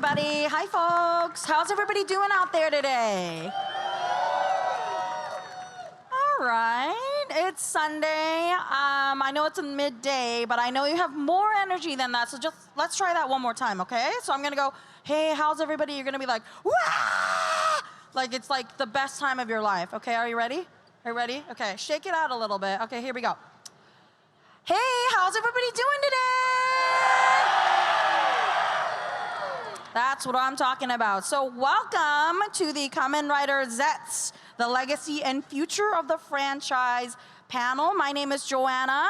everybody. Hi, folks. How's everybody doing out there today? All right. It's Sunday. I know it's a midday, but I know you have more energy than that, so just let's try that one more time, okay? So I'm going to go, hey, how's everybody? You're going to be like, wah! Like it's like the best time of your life. Okay, are you ready? Are you ready? Okay, shake it out a little bit. Okay, here we go. Hey, how's everybody doing today? That's what I'm talking about. So welcome to the Kamen Rider ZETZ, the legacy and future of the franchise panel. My name is Joanna.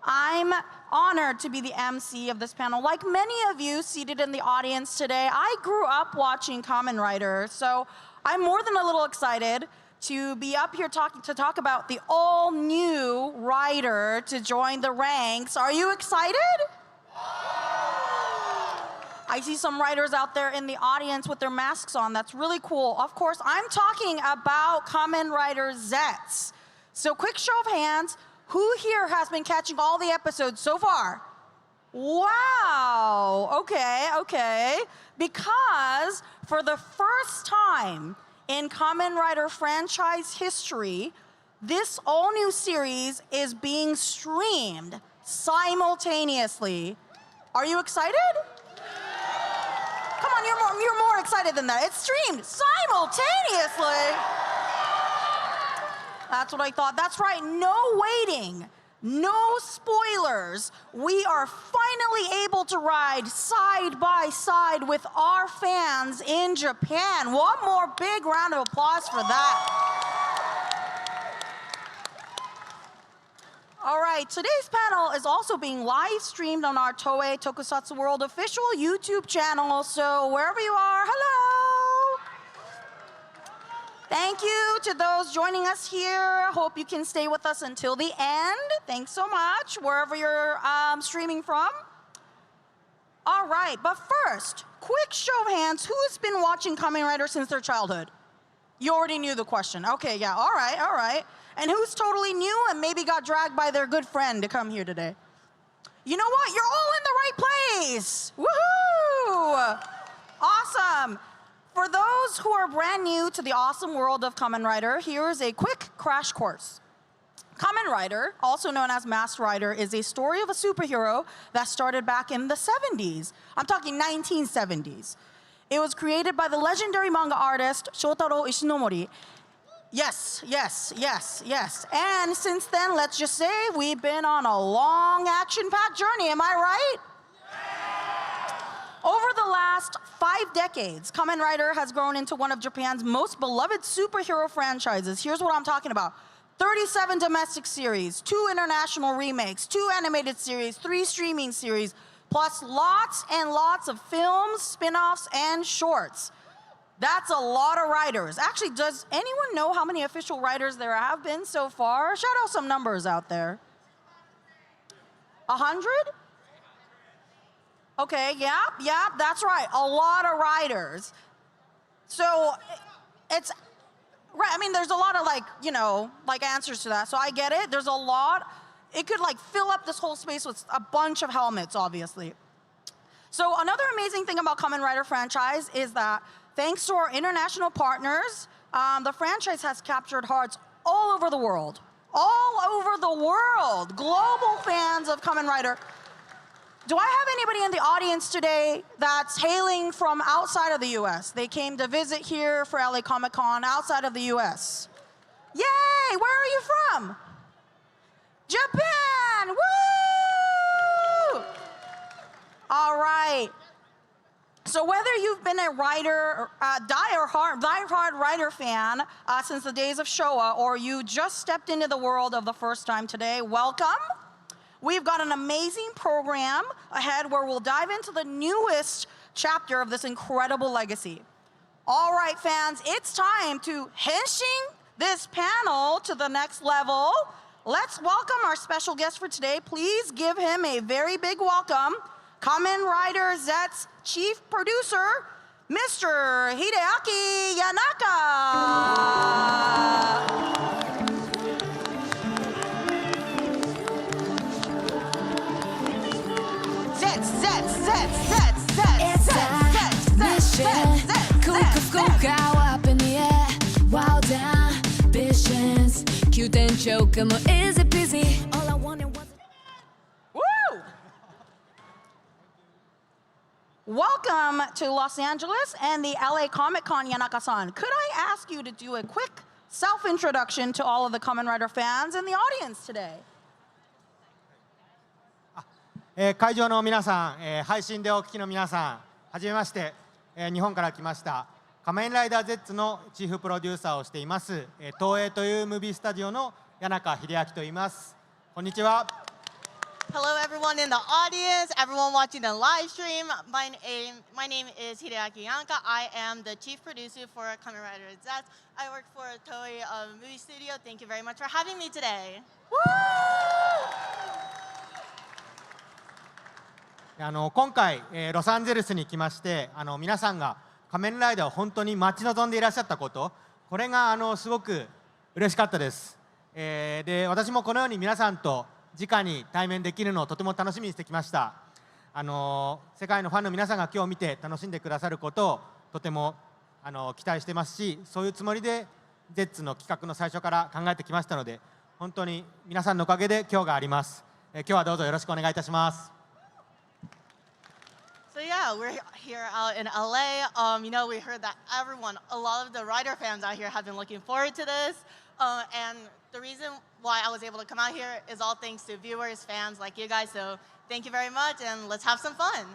I'm honored to be the MC of this panel. Like many of you seated in the audience today, I grew up watching Kamen Rider, so I'm more than a little excited to be up here to talk about the all-new rider to join the ranks. Are you excited? I see some riders out there in the audience with their masks on. That's really cool. Of course, I'm talking about Kamen Rider ZETZ. So quick show of hands, who here has been catching all the episodes so far? Wow, okay. Because for the first time in Kamen Rider franchise history, this all-new series is being streamed simultaneously. Are you excited? Come on, you're more excited than that. It's streamed simultaneously. That's what I thought. That's right, no waiting, no spoilers. We are finally able to ride side by side with our fans in Japan. One more big round of applause for that. All right, today's panel is also being live streamed on our TOEI TOKUSATSU World official YouTube channel. So wherever you are, hello. Thank you to those joining us here. Hope you can stay with us until the end. Thanks so much, wherever you're streaming from. All right, but first, quick show of hands, who's been watching Kamen Rider since their childhood? You already knew the question. Okay, yeah, all right. And who's totally new and maybe got dragged by their good friend to come here today? You know what? You're all in the right place. Woohoo! Awesome. For those who are brand new to the awesome world of Kamen Rider, here is a quick crash course. Kamen Rider, also known as Masked Rider, is a story of a superhero that started back in the 70s. I'm talking 1970s. It was created by the legendary manga artist Shotaro Ishinomori. Yes. And since then, let's just say we've been on a long action-packed journey, am I right? Yeah. Over the last 5 decades, Kamen Rider has grown into one of Japan's most beloved superhero franchises. Here's what I'm talking about. 37 domestic series, 2 international remakes, 2 animated series, 3 streaming series, plus lots and lots of films, spin-offs, and shorts. That's a lot of riders. Actually, does anyone know how many official riders there have been so far? Shout out some numbers out there. 100? Okay, yeah, that's right. A lot of riders. So it's, right, I mean, there's a lot of like answers to that. So I get it, there's a lot. It could like fill up this whole space with a bunch of helmets, obviously. So another amazing thing about Kamen Rider franchise is that thanks to our international partners, the franchise has captured hearts all over the world. All over the world. Global fans of Kamen Rider. Do I have anybody in the audience today that's hailing from outside of the US? They came to visit here for LA Comic-Con outside of the US. Yay! Where are you from? Japan! Woo! All right. So whether you've been a rider, die-hard rider fan since the days of Showa, or you just stepped into the world of the first time today, welcome. We've got an amazing program ahead where we'll dive into the newest chapter of this incredible legacy. All right, fans, it's time to henshin this panel to the next level. Let's welcome our special guest for today. Please give him a very big welcome. Kamen Rider ZETZ Chief Producer, Mr. Hideaki Yanaka. ZETZ. show. Come on, is it busy? All I wanted was. Woo! Welcome to Los Angeles and the LA Comic-Con, Yanaka-san. Could I ask you to do a quick self-introduction to all of the Kamen Rider fans in the audience today? 会場の皆さん、配信でお聞きの皆さん、はじめまして、日本から来ました仮面ライダー ZEZTZ のチーフプロデューサーをしています、東映というムービースタジオの谷中秀明と言います。こんにちは。Hello, everyone in the audience, everyone watching the live stream. My name is Hideaki Yanaka. I am the chief producer for Kamen Rider ZEZTZ. I work for TOEI Movie Studio. Thank you very much for having me today. 今回、ロサンゼルスに来まして、皆さんが仮面ライダーを本当に待ち望んでいらっしゃったこと、これがすごく嬉しかったです。で、私もこのように皆さんと直に対面できるのをとても楽しみにしてきました。世界のファンの皆さんが今日見て楽しんでくださることをとても期待してますし、そういうつもりで ZEZTZ の企画の最初から考えてきましたので、本当に皆さんのおかげで今日があります。今日はどうぞよろしくお願いいたします。So yeah, we're here out in LA. You know, we heard that a lot of the Rider fans out here have been looking forward to this. And the reason why I was able to come out here is all thanks to viewers, fans like you guys. So thank you very much, and let's have some fun.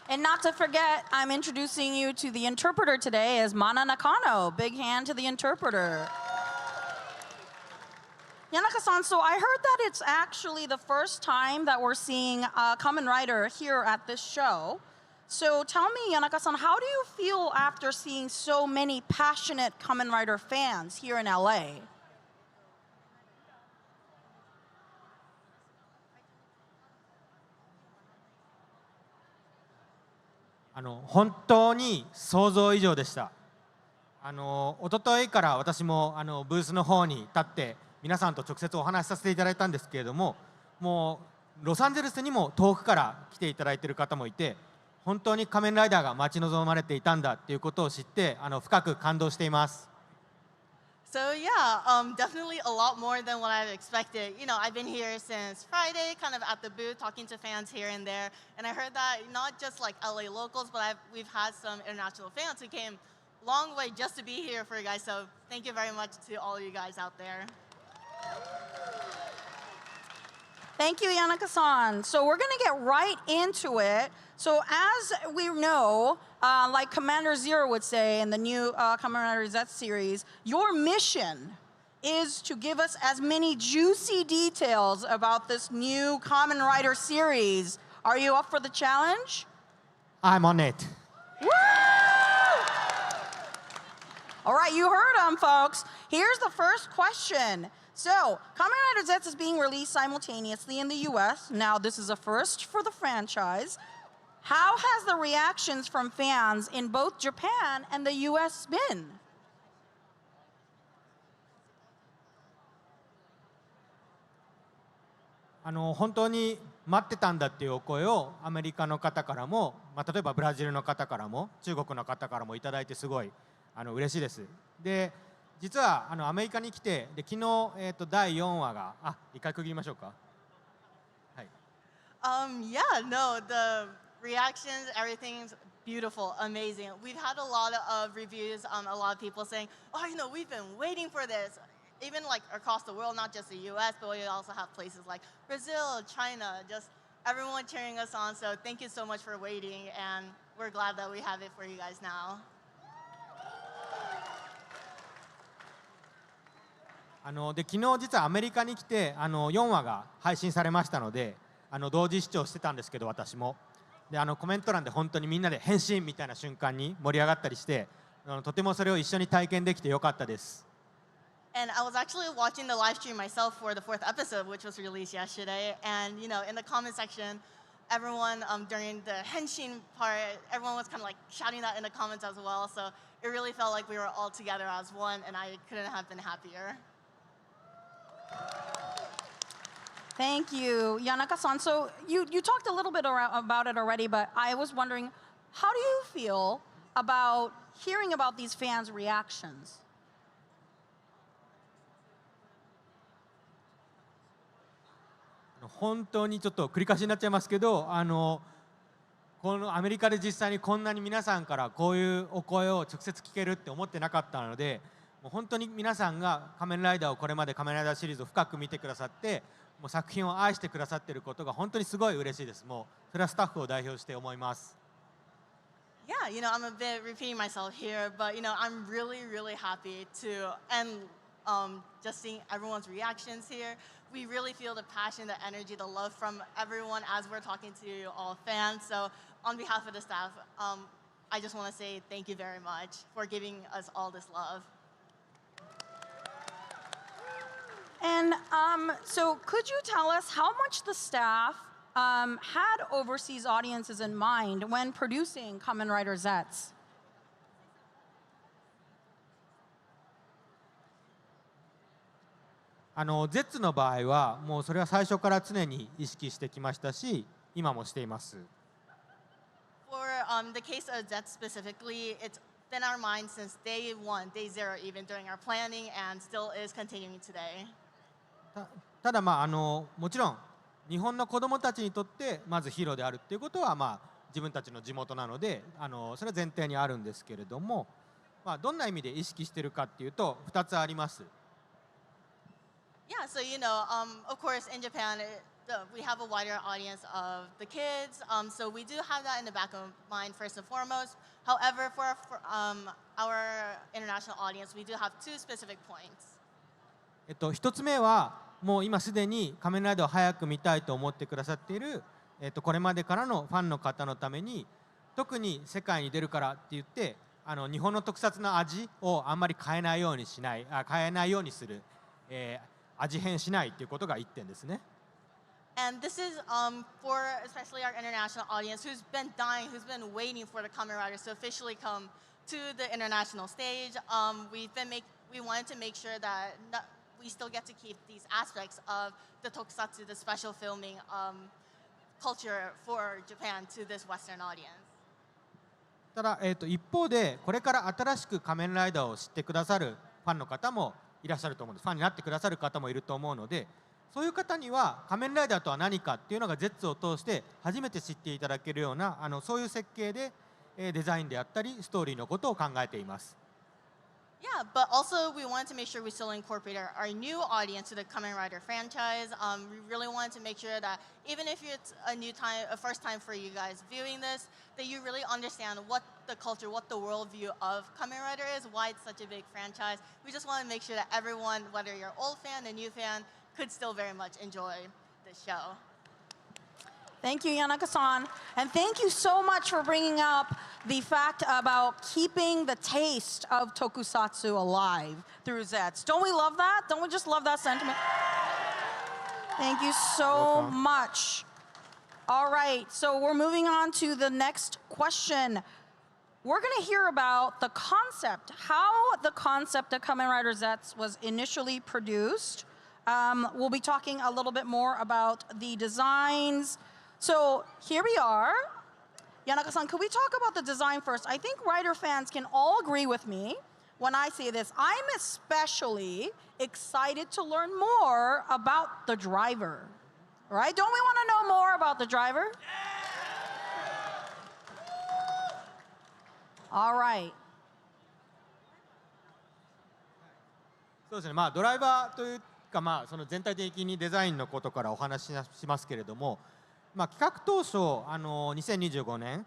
And not to forget, I'm introducing you to the interpreter today as Mana Nakano. Big hand to the interpreter. Yanaka-san, so I heard that it's actually the first time that we're seeing Kamen Rider here at this show. So tell me, Yanaka-san, how do you feel after seeing so many passionate Kamen Rider fans here in LA? 本当に想像以上でした。一昨日から私もブースの方に立って皆さんと直接お話しさせていただいたんですけれども、もうロサンゼルスにも遠くから来ていただいている方もいて、本当に仮面ライダーが待ち望まれていたんだということを知って深く感動しています。So yeah, definitely a lot more than what I've expected. You know, I've been here since Friday, kind of at the booth, talking to fans here and there. And I heard that not just like LA locals, but we've had some international fans who came a long way just to be here for you guys. So thank you very much to all of you guys out there. Thank you, Yanaka-san. So we're going to get right into it. So as we know, like Commander Zero would say in the new Kamen Rider ZEZTZ series, your mission is to give us as many juicy details about this new Kamen Rider series. Are you up for the challenge? I'm on it. Woo! All right, you heard them, folks. Here's the first question. So, Kamen Rider ZEZTZ is being released simultaneously in the US. Now, this is a first for the franchise. How has the reactions from fans in both Japan and the US been? 本当に待ってたんだっていうお声をアメリカの方からも、例えばブラジルの方からも中国の方からもいただいてすごい嬉しいです。で、実はアメリカに来て、で昨日第4話が一回区切りましょうか。はい。Yeah, no, the reactions, everything's beautiful, amazing. We've had a lot of reviews, a lot of people saying, oh, you know, we've been waiting for this. Even like across the world, not just the US, but we also have places like Brazil, China, just everyone cheering us on. So thank you so much for waiting, and we're glad that we have it for you guys now. で昨日実はアメリカに来て4話が配信されましたので同時視聴してたんですけど、私もでコメント欄で本当にみんなで変身みたいな瞬間に盛り上がったりして、とてもそれを一緒に体験できてよかったです。And I was actually watching the live stream myself for the 4th episode, which was released yesterday. And you know, in the comment section, everyone during the henshin part, everyone was kind of like shouting that in the comments as well. So it really felt like we were all together as one, and I couldn't have been happier. Thank you, Yanaka-san. So you talked a little bit about it already, but I was wondering, how do you feel about hearing about these fans' reactions? 本当にちょっと繰り返しになっちゃいますけど、このアメリカで実際にこんなに皆さんからこういうお声を直接聞けるって思ってなかったので、もう本当に皆さんが仮面ライダーをこれまで仮面ライダーシリーズを深く見てくださって、もう作品を愛してくださっていることが本当にすごい嬉しいです。もうそれはスタッフを代表して思います。Yeah, I'm a bit repeating myself here, but I'm really, really happy to and just seeing everyone's reactions here. We really feel the passion, the energy, the love from everyone as we're talking to all fans. So on behalf of the staff, I just want to say thank you very much for giving us all this love. And so could you tell us how much the staff had overseas audiences in mind when producing Kamen Rider ZETZ? ZETZ の場合はもうそれは最初から常に意識してきましたし、今もしています。For the case of ZETZ specifically, it's been our mind since day one, day zero, even during our planning, and still is continuing today. ただもちろん日本の子どもたちにとってまずヒーローであるっていうことは自分たちの地元なのでそれは前提にあるんですけれども、どんな意味で意識しているかっていうと2つあります。Yeah, so of course, in Japan, we have a wider audience of the kids, so we do have that in the back of mind first and foremost. However, for our international audience, we do have two specific points. 1つ目はもう今すでに仮面ライダーを早く見たいと思ってくださっている、これまでからのファンの方のために、特に世界に出るからって言って日本の特撮の味をあんまり変えないようにする、味変しないっていうことが1点ですね。And this is for especially our international audience who's been waiting for the Kamen Riders to officially come to the international stage. We wanted to make sure that we still get to keep these aspects of the tokusatsu, the special filming culture for Japan to this Western audience. ただ、一方でこれから新しく仮面ライダーを知ってくださるファンの方もいらっしゃると思うんです。ファンになってくださる方もいると思うので、そういう方には仮面ライダーとは何かっていうのが ZETZ を通して初めて知っていただけるようなそういう設計でデザインであったりストーリーのことを考えています。Yeah, but also we wanted to make sure we still incorporate our new audience to the Kamen Rider franchise. We really wanted to make sure that even if it's a first time for you guys viewing this, that you really understand what the culture, what the worldview of Kamen Rider is, why it's such a big franchise. We just want to make sure that everyone, whether you're an old fan, a new fan, could still very much enjoy the show. Thank you, Yanaka-san. And thank you so much for bringing up the fact about keeping the taste of tokusatsu alive through ZETZ. Don't we love that? Don't we just love that sentiment? Thank you so much. All right, so we're moving on to the next question. We're going to hear about the concept, how the concept of Kamen Rider ZETZ was initially produced. We'll be talking a little bit more about the designs. So here we are. Yanaka-san, could we talk about the design first? I think Rider fans can all agree with me when I say this. I'm especially excited to learn more about the driver. Right? Don't we want to know more about the driver? All right. そうですね、ドライバーというか、その全体的にデザインのことからお話ししますけれども、企画当初2025年、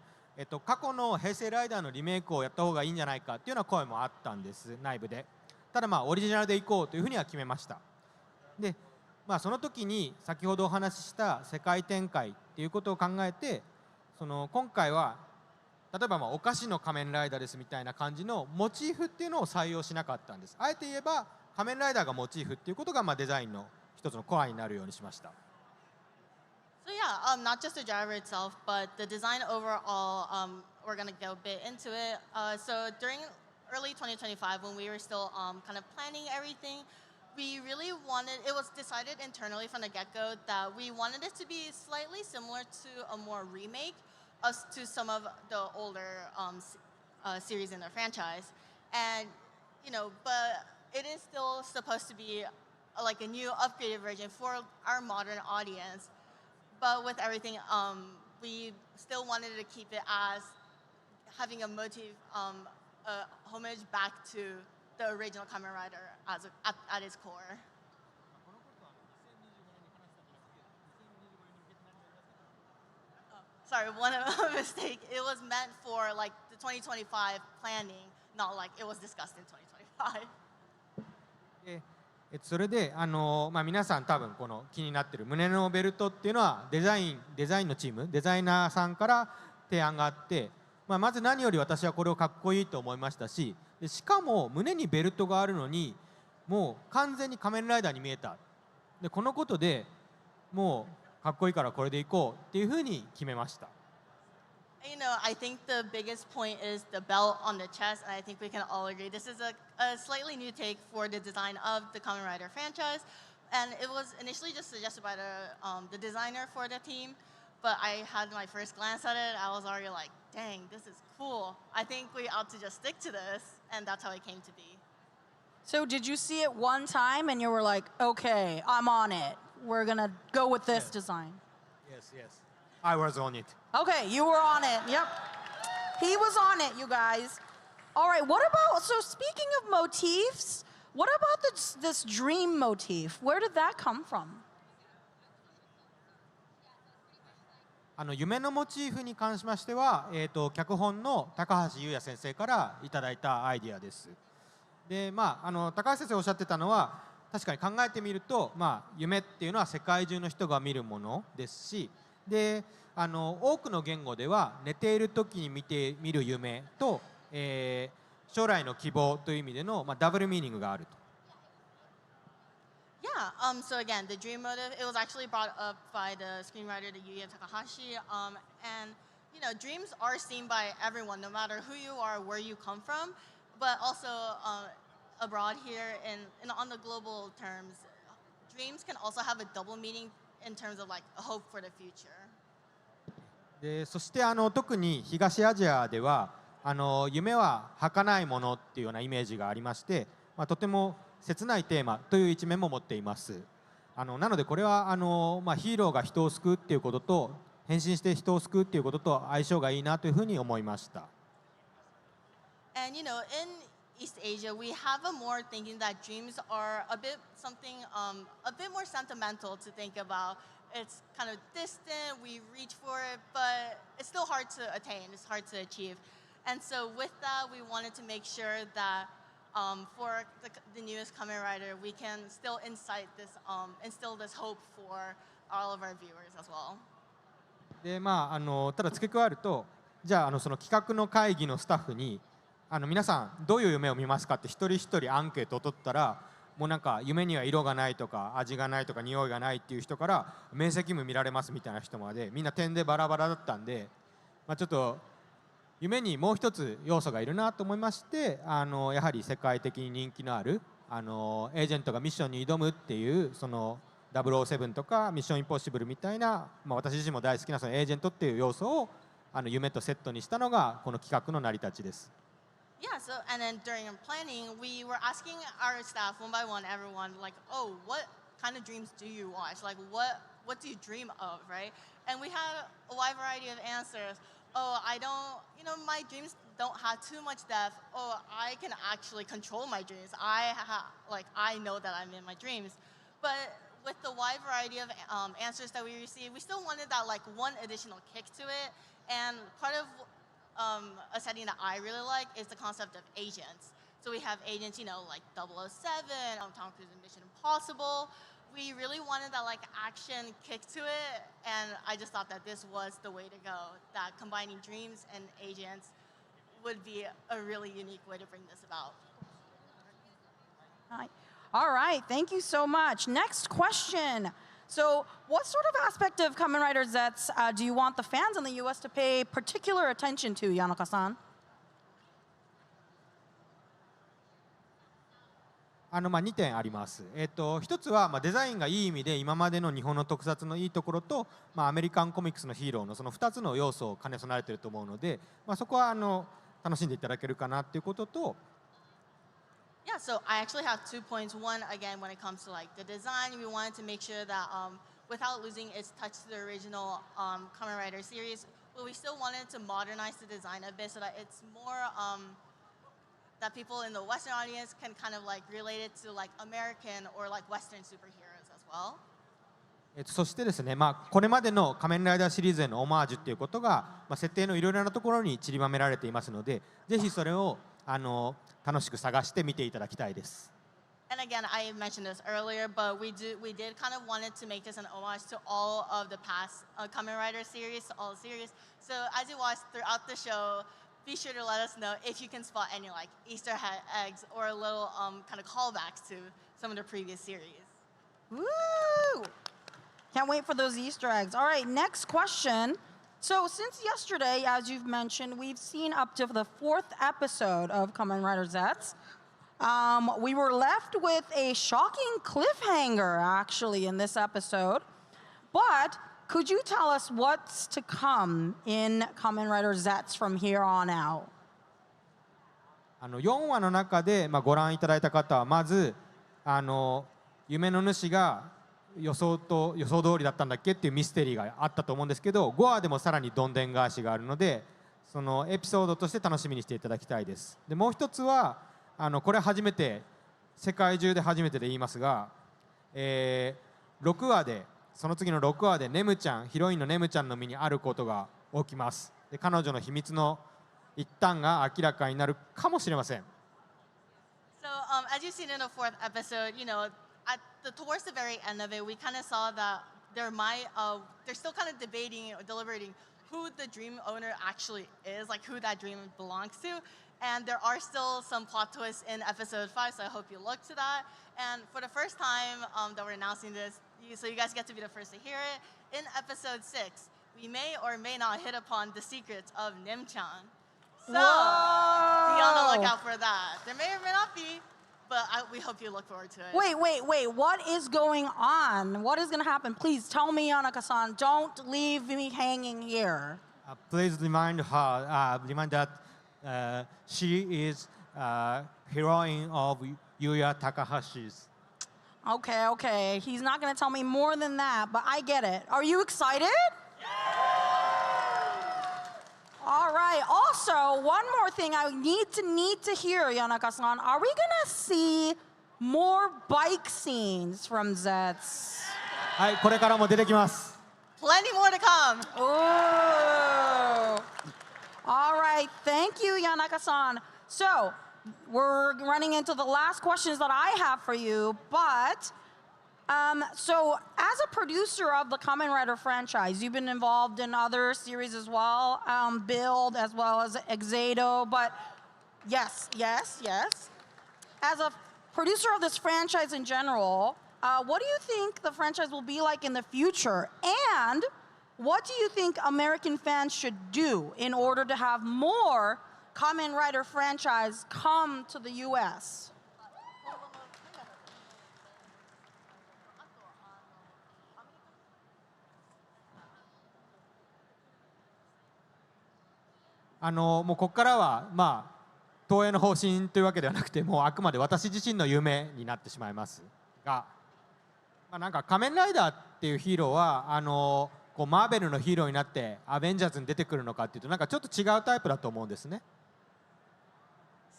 過去の平成ライダーのリメイクをやった方がいいんじゃないかっていうような声もあったんです、内部で。ただオリジナルでいこうというふうには決めました。で、その時に先ほどお話しした世界展開っていうことを考えて、今回は例えばお菓子の仮面ライダーですみたいな感じのモチーフっていうのを採用しなかったんです。あえて言えば仮面ライダーがモチーフっていうことがデザインの一つのコアになるようにしました。So yeah, not just the driver itself, but the design overall, we're going to go a bit into it. So during early 2025, when we were still kind of planning everything, we really wanted, it was decided internally from the get-go that we wanted it to be slightly similar to a more remake to some of the older series in the franchise. And, but it is still supposed to be like a new upgraded version for our modern audience. But with everything, we still wanted to keep it as having a motif, a homage back to the original Kamen Rider at its core. Sorry, one mistake. It was meant for like the 2025 planning, not like it was discussed in 2025. でそれで皆さん多分この気になってる胸のベルトっていうのはデザインのチームデザイナーさんから提案があって、まず何より私はこれをかっこいいと思いましたし、しかも胸にベルトがあるのにもう完全に仮面ライダーに見えた。でこのことでもうかっこいいからこれでいこうっていうふうに決めました。You know, I think the biggest point is the belt on the chest, and I think we can all agree this is a slightly new take for the design of the Kamen Rider franchise. And it was initially just suggested by the designer for the team, but I had my first glance at it. I was already like, dang, this is cool. I think we ought to just stick to this, and that's how it came to be. So did you see it one time and you were like, okay, I'm on it. We're going to go with this design? Yes. I was on it. Okay, you were on it. Yep. He was on it, you guys. All right, what about, so speaking of motifs, what about this dream motif? Where did that come from? 夢のモチーフに関しましては、脚本の高橋優也先生からいただいたアイディアです。で、高橋先生おっしゃってたのは確かに考えてみると、夢っていうのは世界中の人が見るものですし、で多くの言語では寝ている時に見る夢と、将来の希望という意味での、ダブルミーニングがあると。Yeah, so again, the dream motive, it was actually brought up by the screenwriter, the Yuya Takahashi, and you know, dreams are seen by everyone, no matter who you are, where you come from, but also abroad here and on the global terms, dreams can also have a double meaning in terms of like a hope for the future. でそして特に東アジアでは夢は儚いものっていうようなイメージがありまして、とても切ないテーマという一面も持っています。なのでこれはヒーローが人を救うっていうことと変身して人を救うっていうことと相性がいいなというふうに思いました。And you know, in East Asia, we have a more thinking that dreams are a bit something a bit more sentimental to think about. It's kind of distant, we reach for it, but it's still hard to attain, it's hard to achieve. And so with that, we wanted to make sure that for the newest Kamen Rider, we can still instill this hope for all of our viewers as well. でただ付け加えると、じゃあその企画の会議のスタッフに皆さんどういう夢を見ますかって一人一人アンケートを取ったら、もうなんか夢には色がないとか味がないとか匂いがないっていう人から明晰夢見られますみたいな人までみんな点でバラバラだったんで、ちょっと夢にもう一つ要素がいるなと思いまして、やはり世界的に人気のあるエージェントがミッションに挑むっていうその007とかミッションインポッシブルみたいな、私自身も大好きなそのエージェントっていう要素を夢とセットにしたのがこの企画の成り立ちです。Yeah, so and then during planning, we were asking our staff one by one, everyone, like, oh, what kind of dreams do you watch? Like, what do you dream of, right? And we had a wide variety of answers. Oh, I don't, you know, my dreams don't have too much depth. Oh, I can actually control my dreams. I know that I'm in my dreams. But with the wide variety of answers that we received, we still wanted that like one additional kick to it. And part of a setting that I really like is the concept of agents. So we have agents, you know, like 007, Tom Cruise in Mission Impossible. We really wanted that like action kick to it, and I just thought that this was the way to go. That combining dreams and agents would be a really unique way to bring this about. All right, thank you so much. Next question. So what sort of aspect of Kamen Rider ZETZ do you want the fans in the US to pay particular attention to, Yanaka-san? 2点あります。一つはデザインがいい意味で今までの日本の特撮のいいところと、アメリカンコミックスのヒーローのその2つの要素を兼ね備えていると思うので、そこは楽しんでいただけるかなっていうことと、Yeah, so I actually have 2 points. One, again, when it comes to like the design, we wanted to make sure that without losing its touch to the original Kamen Rider series, but we still wanted to modernize the design a bit so that it's more that people in the Western audience can kind of like relate it to like American or like Western superheroes as well. そしてですね、これまでの仮面ライダーシリーズへのオマージュっていうことが、設定のいろいろなところに散りばめられていますので、ぜひそれを楽しく探して見ていただきたいです。And again, I mentioned this earlier, but we did kind of wanted to make this an homage to all of the past Kamen Rider series, to all the series. So as you watch throughout the show, be sure to let us know if you can spot any like Easter eggs or little kind of callbacks to some of the previous series. Woo! Can't wait for those Easter eggs. All right, next question. So since yesterday, as you've mentioned, we've seen up to the 4th episode of Kamen Rider ZEZTZ. We were left with a shocking cliffhanger, actually, in this episode. But could you tell us what's to come in Kamen Rider ZEZTZ from here on out? 4話の中で、ご覧いただいた方はまず夢の主が予想通りだったんだっけっていうミステリーがあったと思うんですけど、5話でもさらにどんでん返しがあるので、そのエピソードとして楽しみにしていただきたいです。でもう一つはこれ初めて、世界中で初めてで言いますが、6話で、その次の6話でネムちゃん、ヒロインのネムちゃんの身にあることが起きます。で彼女の秘密の一端が明らかになるかもしれません。So as you've seen in the 4th episode, towards the very end of it, we kind of saw that they're still kind of debating or deliberating who the dream owner actually is, like who that dream belongs to. And there are still some plot twists in episode 5, so I hope you look to that. And for the first time that we're announcing this, so you guys get to be the first to hear it, in episode 6, we may or may not hit upon the secrets of Nim-chan. So be on the lookout for that. There may or may not be, but we hope you look forward to it. Wait. What is going on? What is going to happen? Please tell me, Yanaka-san. Don't leave me hanging here. Please remind that she is heroine of Yuya Takahashi's. Okay. He's not going to tell me more than that, but I get it. Are you excited? All right. Also, one more thing I need to hear, Yanaka-san. Are we going to see more bike scenes from ZEZTZ? はい、これからも出てきます。Plenty more to come. Ooh. All right. Thank you, Yanaka-san. So, we're running into the last questions that I have for you, but so as a producer of the Kamen Rider franchise, you've been involved in other series as well, Build as well as Exado, but yes. As a producer of this franchise in general, what do you think the franchise will be like in the future? And what do you think American fans should do in order to have more Kamen Rider franchise come to the US?もうここからは東映の方針というわけではなくて、もうあくまで私自身の夢になってしまいますが、なんか仮面ライダーっていうヒーローはこうマーベルのヒーローになってアベンジャーズに出てくるのかっていうと、なんかちょっと違うタイプだと思うんですね。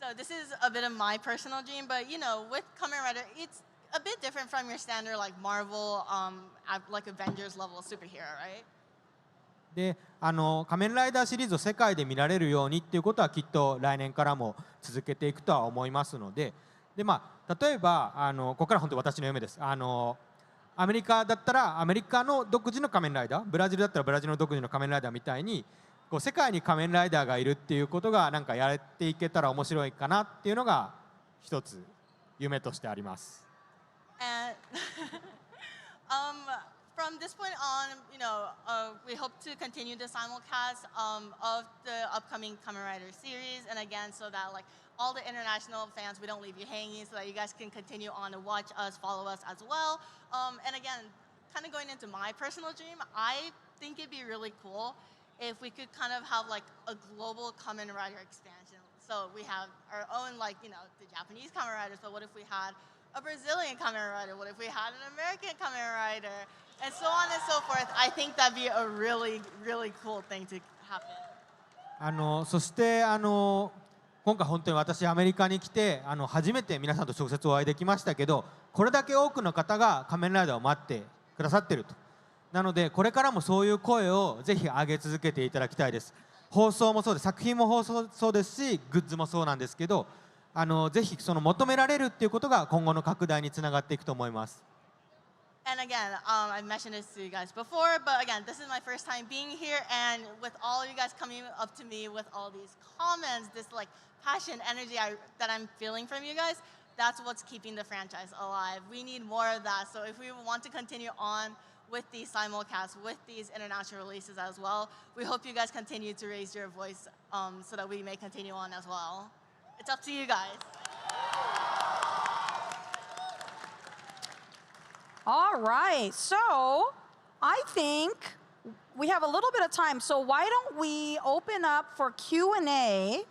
So this is a bit of my personal dream, but with Kamen Rider, it's a bit different from your standard like Marvel, like Avengers level superhero, right? で仮面ライダーシリーズを世界で見られるようにっていうことはきっと来年からも続けていくとは思いますので、例えばここから本当に私の夢です。アメリカだったらアメリカの独自の仮面ライダー、ブラジルだったらブラジルの独自の仮面ライダーみたいにこう世界に仮面ライダーがいるっていうことがなんかやっていけたら面白いかなっていうのが一つ夢としてあります。From this point on, we hope to continue the simulcast of the upcoming Kamen Rider series, and again, so that like all the international fans, we don't leave you hanging, so that you guys can continue on to watch us, follow us as well. And again, kind of going into my personal dream, I think it'd be really cool if we could kind of have like a global Kamen Rider expansion. So we have our own, like, the Japanese Kamen Riders, but what if we had a Brazilian Kamen Rider? What if we had an American Kamen Rider? And so on and so forth. I think that'd be a really, really cool thing to happen. そして今回本当に私アメリカに来て初めて皆さんと直接お会いできましたけど、これだけ多くの方が仮面ライダーを待ってくださっていると。なのでこれからもそういう声をぜひ上げ続けていただきたいです。放送もそうです、作品もそうですし、グッズもそうなんですけど、ぜひその求められるっていうことが今後の拡大につながっていくと思います。And again, I mentioned this to you guys before, but again, this is my first time being here, and with all you guys coming up to me with all these comments, this like passion, energy that I'm feeling from you guys, that's what's keeping the franchise alive. We need more of that. So if we want to continue on with these simulcasts, with these international releases as well, we hope you guys continue to raise your voice so that we may continue on as well. It's up to you guys. All right, so I think we have a little bit of time, so why don't we open up for Q&A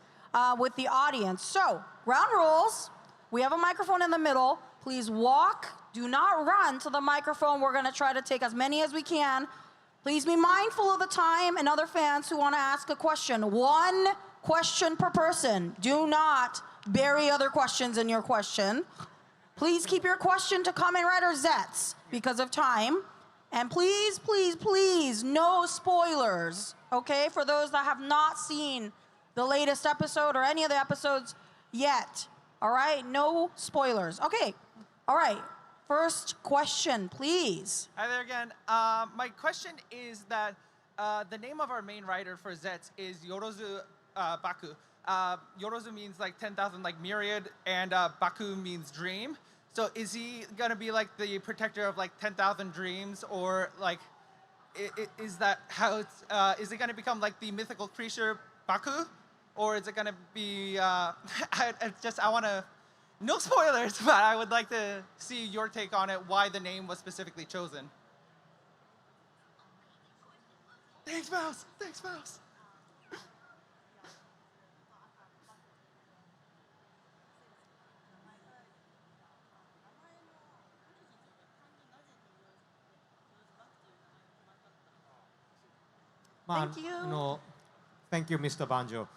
with the audience. So, ground rules, we have a microphone in the middle. Please walk, do not run to the microphone. We're gonna try to take as many as we can. Please be mindful of the time and other fans who wanna ask a question. One question per person. Do not bury other questions in your question. Please keep your question to Kamen Rider ZETZ because of time. And please, please, please, no spoilers, okay? For those that have not seen the latest episode or any of the episodes yet, all right? No spoilers. Okay, all right. First question, please. Hi there again. My question is that the name of our main rider for ZETZ is Yorozu Baku. Yorozu means like 10,000, like myriad, and Baku means dream. So is he gonna be like the protector of like 10,000 dreams, or like is that how it's? Is it gonna become like the mythical creature Baku, or is it gonna be? I wanna. No spoilers, but I would like to see your take on it. Why the name was specifically chosen? Thanks, Mouse. Thanks, Mouse. Thank you. Thank you, Mr. Banjo.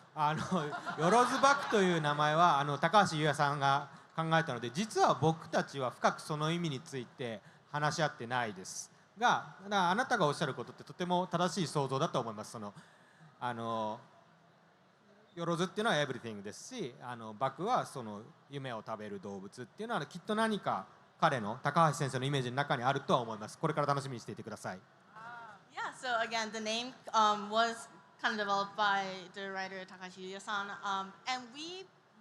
よろずバクという名前は高橋優也さんが考えたので、実は僕たちは深くその意味について話し合ってないですが、あなたがおっしゃることってとても正しい想像だと思います。よろずっていうのは everything ですし、バクはその夢を食べる動物っていうのはきっと何か彼の高橋先生のイメージの中にあるとは思います。これから楽しみにしていてください。Yeah, so again, the name was kind of developed by the writer Takashi Yuya-san. And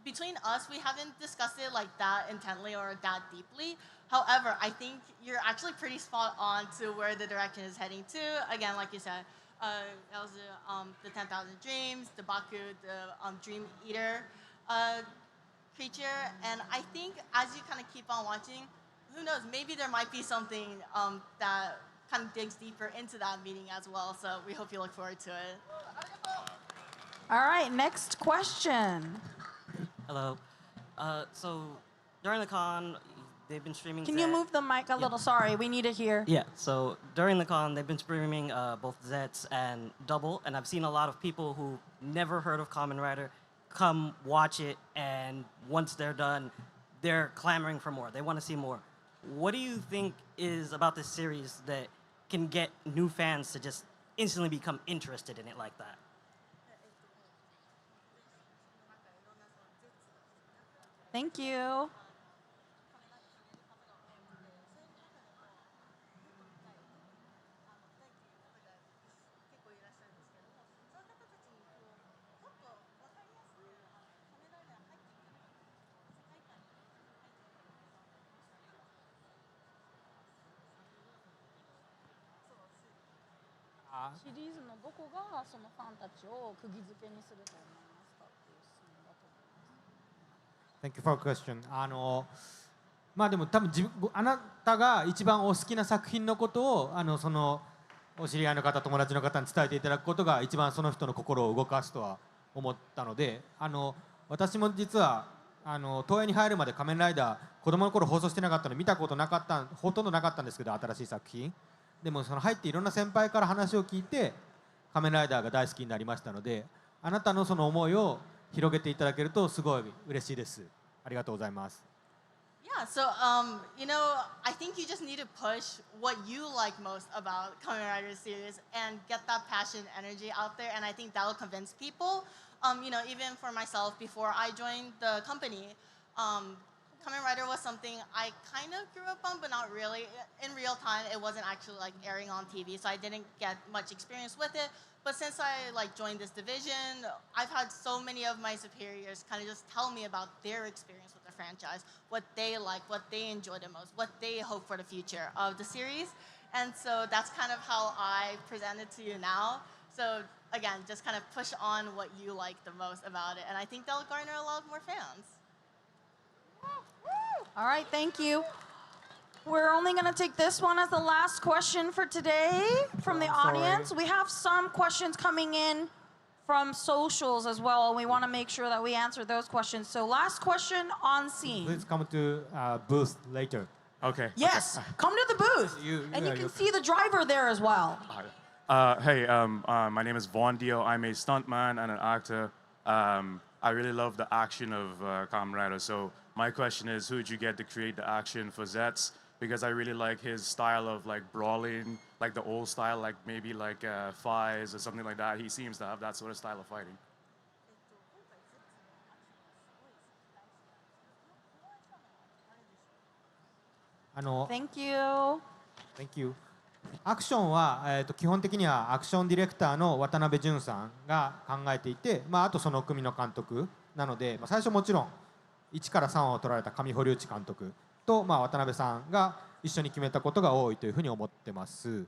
between us, we haven't discussed it like that intently or that deeply. However, I think you're actually pretty spot on to where the direction is heading to. Again, like you said, that was the 10,000 Dreams, the Baku, the Dream Eater creature. And I think as you kind of keep on watching, who knows, maybe there might be something that kind of digs deeper into that meaning as well. So we hope you look forward to it. All right, next question. Hello. So during the con, they've been streaming. Can you move the mic a little? Sorry, we need to hear. Yeah. So during the con, they've been streaming both ZETZ and Double, and I've seen a lot of people who never heard of Kamen Rider come watch it, and once they're done, they're clamoring for more. They want to see more. What do you think is about this series that can get new fans to just instantly become interested in it like that? Thank you. Thank you for the question. まあでも多分あなたが一番お好きな作品のことをそのお知り合いの方、友達の方に伝えていただくことが一番その人の心を動かすとは思ったので、私も実は東映に入るまで仮面ライダー子供の頃放送してなかったので見たことなかったほとんどなかったんですけど新しい作品でもその入っていろんな先輩から話を聞いて仮面ライダーが大好きになりましたのであなたのその思いを広げていただけるとすごい嬉しいです。ありがとうございます。Yeah, so I think you just need to push what you like most about Kamen Rider series and get that passion, energy out there, and I think that'll convince people. Even for myself, before I joined the company, Kamen Rider was something I kind of grew up on, but not really. In real time, it wasn't actually like airing on TV, so I didn't get much experience with it. But since I joined this division, I've had so many of my superiors kind of just tell me about their experience with the franchise, what they like, what they enjoy the most, what they hope for the future of the series. And so that's kind of how I present it to you now. So again, just kind of push on what you like the most about it. And I think that'll garner a lot more fans. All right, thank you. We're only going to take this one as the last question for today from the audience. We have some questions coming in from socials as well, and we want to make sure that we answer those questions. So last question on scene. Please come to booth later. Okay. Yes, come to the booth. And you can see the driver there as well. Hey, my name is Vaughn Dio. I'm a stuntman and an actor. I really love the action of Kamen Rider. So my question is, who did you get to create the action for ZETZ? Because I really like his style of like brawling, like the old style, like maybe like Fies or something like that. He seems to have that sort of style of fighting. Thank you. Thank you. アクションは、基本的にはアクションディレクターの渡辺淳さんが考えていて、あとその組の監督なので、最初もちろん1から3話を取られた上堀内監督と、渡辺さんが一緒に決めたことが多いというふうに思ってます。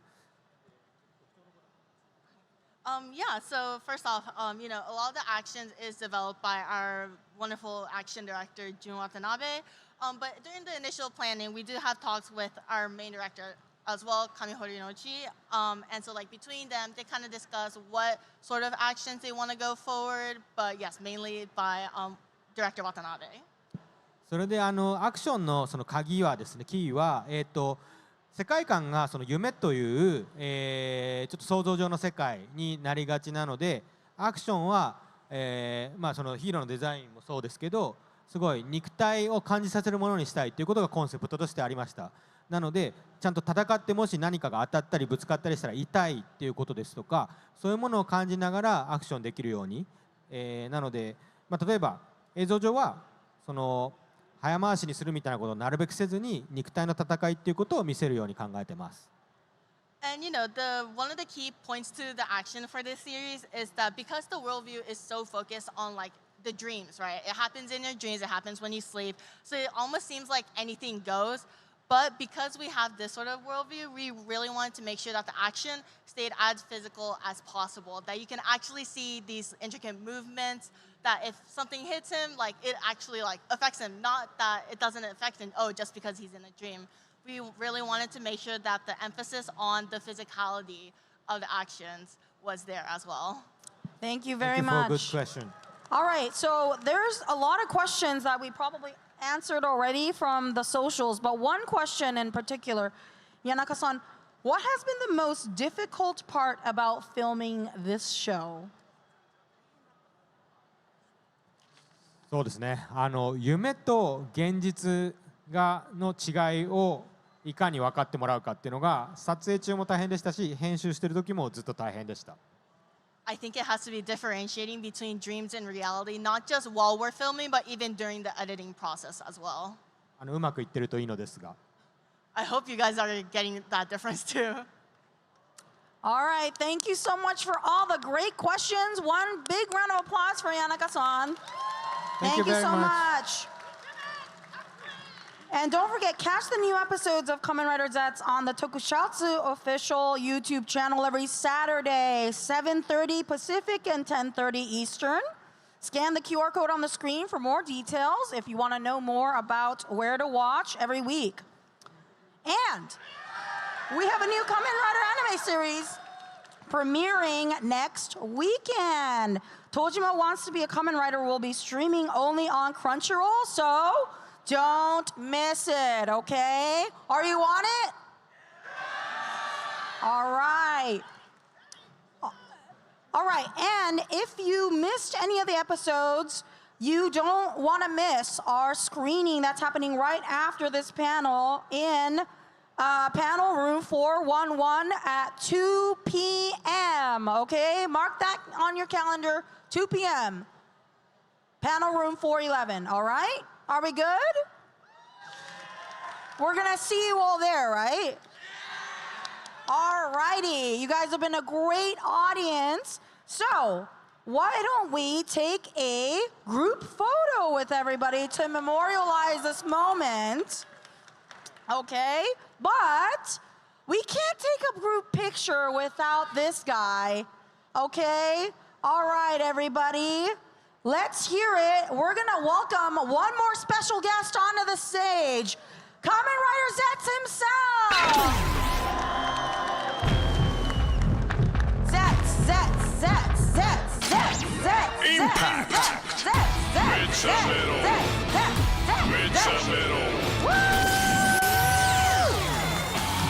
Yeah, so first off, a lot of the actions is developed by our wonderful action director, Jun Watanabe. But during the initial planning, we do have talks with our main director as well, Kamihori Nochi. And so between them, they kind of discuss what sort of actions they want to go forward. But yes, mainly by director Watanabe. それでアクションのその鍵はですね、キーは世界観がその夢という、ちょっと想像上の世界になりがちなので、アクションは、そのヒーローのデザインもそうですけど、すごい肉体を感じさせるものにしたいということがコンセプトとしてありました。なのでちゃんと戦ってもし何かが当たったりぶつかったりしたら痛いっていうことですとか、そういうものを感じながらアクションできるように、なので、例えば映像上はその早回しにするみたいなことをなるべくせずに肉体の戦いっていうことを見せるように考えてます。And one of the key points to the action for this series is that because the worldview is so focused on the dreams, right? It happens in your dreams, it happens when you sleep. So it almost seems like anything goes. But because we have this sort of worldview, we really wanted to make sure that the action stayed as physical as possible, that you can actually see these intricate movements, that if something hits him, it actually affects him, not that it doesn't affect him, just because he's in a dream. We really wanted to make sure that the emphasis on the physicality of the actions was there as well. Thank you very Thank you for a much. good question. All right, so there's a lot of questions that we probably answered already from the socials, but one question in particular, Yanaka-san, what has been the most difficult part about filming this show? そうですね。夢と現実の違いをいかに分かってもらうかっていうのが撮影中も大変でしたし、編集してる時もずっと大変でした。I think it has to be differentiating between dreams and reality, not just while we're filming, but even during the editing process as well. うまくいってるといいのですが。I hope you guys are getting that difference too. All right, thank you so much for all the great questions. One big round of applause for Yanaka-san. Thank you so much. And don't forget, catch the new episodes of Kamen Rider ZETZ on the Tokusatsu official YouTube channel every Saturday, 7:30 Pacific and 10:30 Eastern. Scan the QR code on the screen for more details if you want to know more about where to watch every week. And we have a new Kamen Rider anime series premiering next weekend. Tojima Wants to Be a Kamen Rider will be streaming only on Crunchyroll, so don't miss it, okay? Are you on it? All right. All right, and if you missed any of the episodes, you don't want to miss our screening that's happening right after this panel in panel room 411 at 2 p.m., okay? Mark that on your calendar, 2 p.m. Panel room 411, all right? Are we good? We're gonna see you all there, right? All righty, you guys have been a great audience. So, why don't we take a group photo with everybody to memorialize this moment? Okay, but we can't take a group picture without this guy, okay? All right, everybody, let's hear it. We're gonna welcome one more special guest onto the stage, Kamen Rider ZETZ himself. Impact.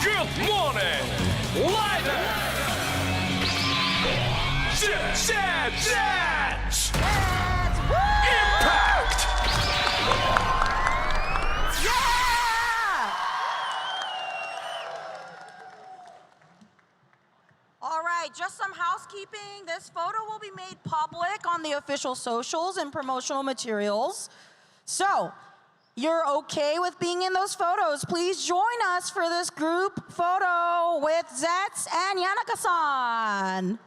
Good morning, Rider. ZETZ. Impact. All right, just some housekeeping. This photo will be made public on the official socials and promotional materials. So, you're okay with being in those photos. Please join us for this group photo with ZETZ and Yanaka-san.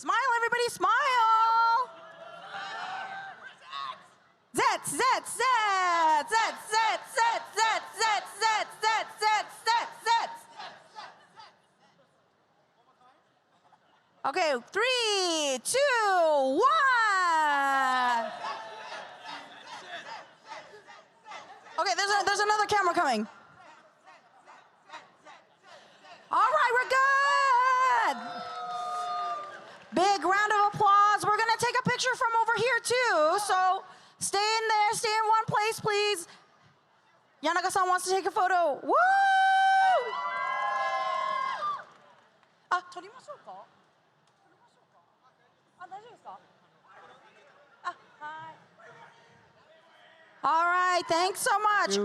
Smile, everybody, smile! ZETZ, ZETZ, ZETZ, ZETZ, ZETZ, ZETZ, ZETZ, ZETZ, ZETZ. Okay, 3, 2, 1. Okay, there's another camera coming. All right, we're good. Big round of applause. We're gonna take a picture from over here too. So stay in there, stay in one place, please. Yanaka-san wants to take a photo. Woo! あ、撮りましょうか。あ、大丈夫ですか。あ、はい。All right, thanks so much.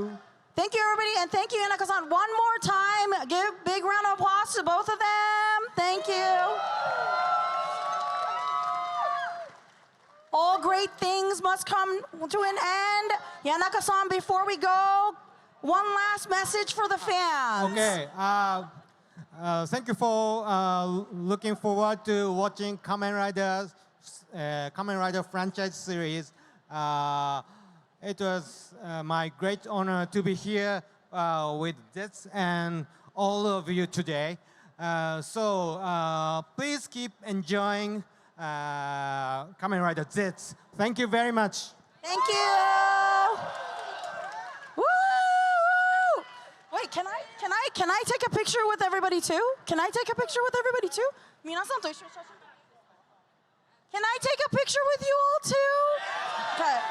Thank you, everybody, and thank you, Yanaka-san. One more time, give a big round of applause to both of them. Thank you. All great things must come to an end. Yanaka-san, before we go, one last message for the fans. Okay. Thank you for looking forward to watching Kamen Rider franchise series. It was my great honor to be here with ZETZ and all of you today. So please keep enjoying Kamen Rider ZETZ. Thank you very much. Thank you. Woo! Wait, can I take a picture with everybody too? Can I take a picture with everybody too? 皆さんと一緒に写真。Can I take a picture with you all too? Okay.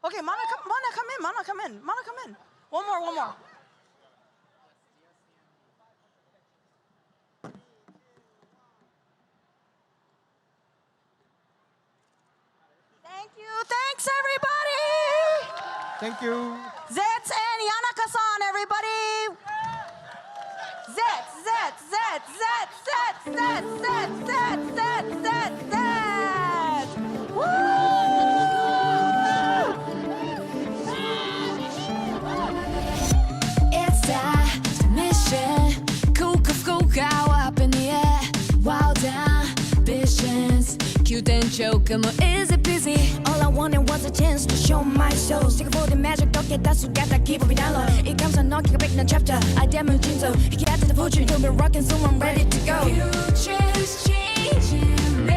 Okay, Mana, come in. One more. Thank you. Thanks, everybody. Thank you. Zetz and Yanaka-san, everybody. Zetz, Zetz, Zetz, Zetz, Zetz, Zetz, Zetz, Zetz, Zetz, Zetz. Woo! It's a mission. Kuka up in the air. Wild ambitions. Cute and choke, is it busy? All I wanted was a chance to show my soul. Stick for the magic, don't get that together, keep it download. It comes a knocking a big chapter. I damn it, so he get to the future, you'll be rocking, so I'm ready to go. Future's changing,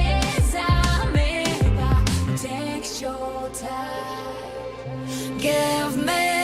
take your time. Give me